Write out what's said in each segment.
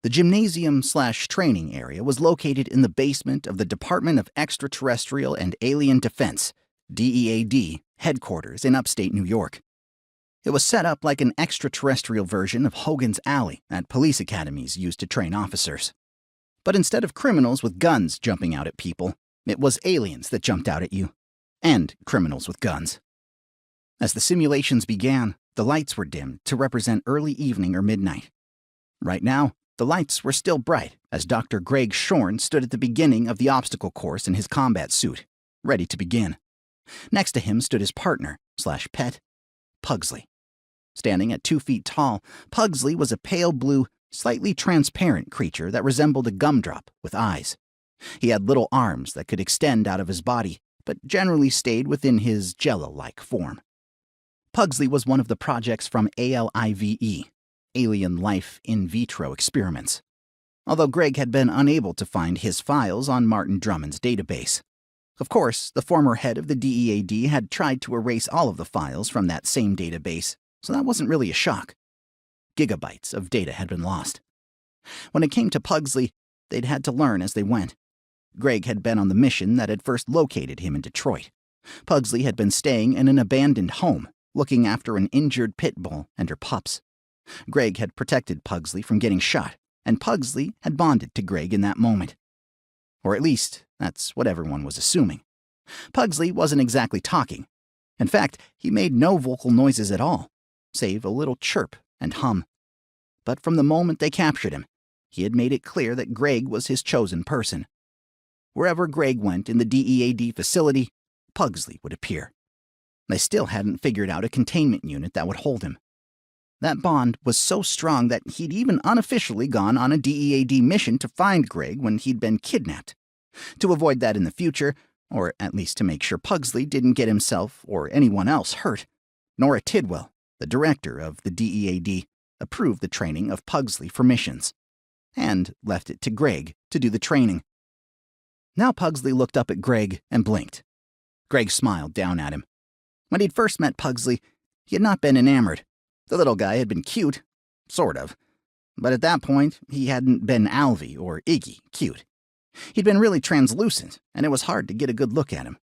The gymnasium/training area was located in the basement of the Department of Extraterrestrial and Alien Defense, D.E.A.D, headquarters in upstate New York. It was set up like an extraterrestrial version of Hogan's Alley that police academies used to train officers. But instead of criminals with guns jumping out at people, it was aliens that jumped out at you, and criminals with guns. As the simulations began, the lights were dimmed to represent early evening or midnight. Right now, the lights were still bright as Dr. Greg Schorn stood at the beginning of the obstacle course in his combat suit, ready to begin. Next to him stood his partner/pet, Pugsley. Standing at 2 feet tall, Pugsley was a pale blue, slightly transparent creature that resembled a gumdrop with eyes. He had little arms that could extend out of his body, but generally stayed within his jello-like form. Pugsley was one of the projects from ALIVE, Alien Life in Vitro Experiments, although Greg had been unable to find his files on Martin Drummond's database. Of course, the former head of the D.E.A.D had tried to erase all of the files from that same database, so that wasn't really a shock. Gigabytes of data had been lost. When it came to Pugsley, they'd had to learn as they went. Greg had been on the mission that had first located him in Detroit. Pugsley had been staying in an abandoned home, looking after an injured pit bull and her pups. Greg had protected Pugsley from getting shot, and Pugsley had bonded to Greg in that moment. Or at least, that's what everyone was assuming. Pugsley wasn't exactly talking. In fact, he made no vocal noises at all, save a little chirp and hum. But from the moment they captured him, he had made it clear that Greg was his chosen person. Wherever Greg went in the D.E.A.D facility, Pugsley would appear. They still hadn't figured out a containment unit that would hold him. That bond was so strong that he'd even unofficially gone on a D.E.A.D mission to find Greg when he'd been kidnapped. To avoid that in the future, or at least to make sure Pugsley didn't get himself or anyone else hurt, Nora Tidwell, the director of the D.E.A.D, approved the training of Pugsley for missions, and left it to Greg to do the training. Now Pugsley looked up at Greg and blinked. Greg smiled down at him. When he'd first met Pugsley, he had not been enamored. The little guy had been cute, sort of. But at that point, he hadn't been Alvy or Iggy cute. He'd been really translucent, and it was hard to get a good look at him.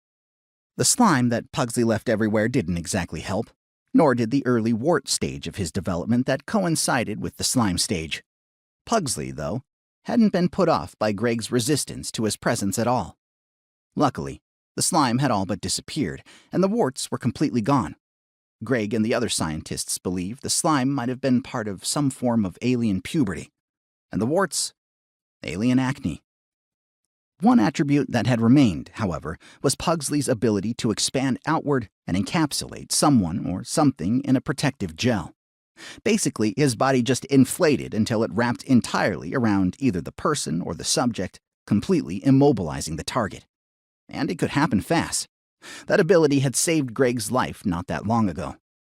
The slime that Pugsley left everywhere didn't exactly help, nor did the early wart stage of his development that coincided with the slime stage. Pugsley, though, hadn't been put off by Greg's resistance to his presence at all. Luckily, the slime had all but disappeared, and the warts were completely gone. Greg and the other scientists believed the slime might have been part of some form of alien puberty, and the warts, alien acne. One attribute that had remained, however, was Pugsley's ability to expand outward and encapsulate someone or something in a protective gel. Basically, his body just inflated until it wrapped entirely around either the person or the subject, completely immobilizing the target. And it could happen fast. That ability had saved Greg's life not that long ago.